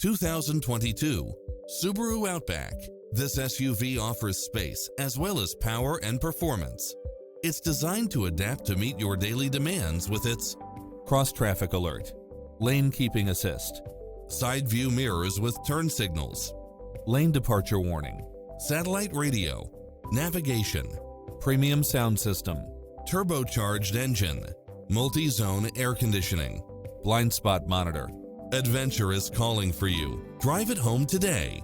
2022 Subaru Outback. This SUV offers space as well as power and performance. It's designed to adapt to meet your daily demands with its cross-traffic alert, lane keeping assist, side view mirrors with turn signals, lane departure warning, satellite radio, navigation, premium sound system, turbocharged engine, multi-zone air conditioning, blind spot monitor. Adventure is calling for you. Drive it home today.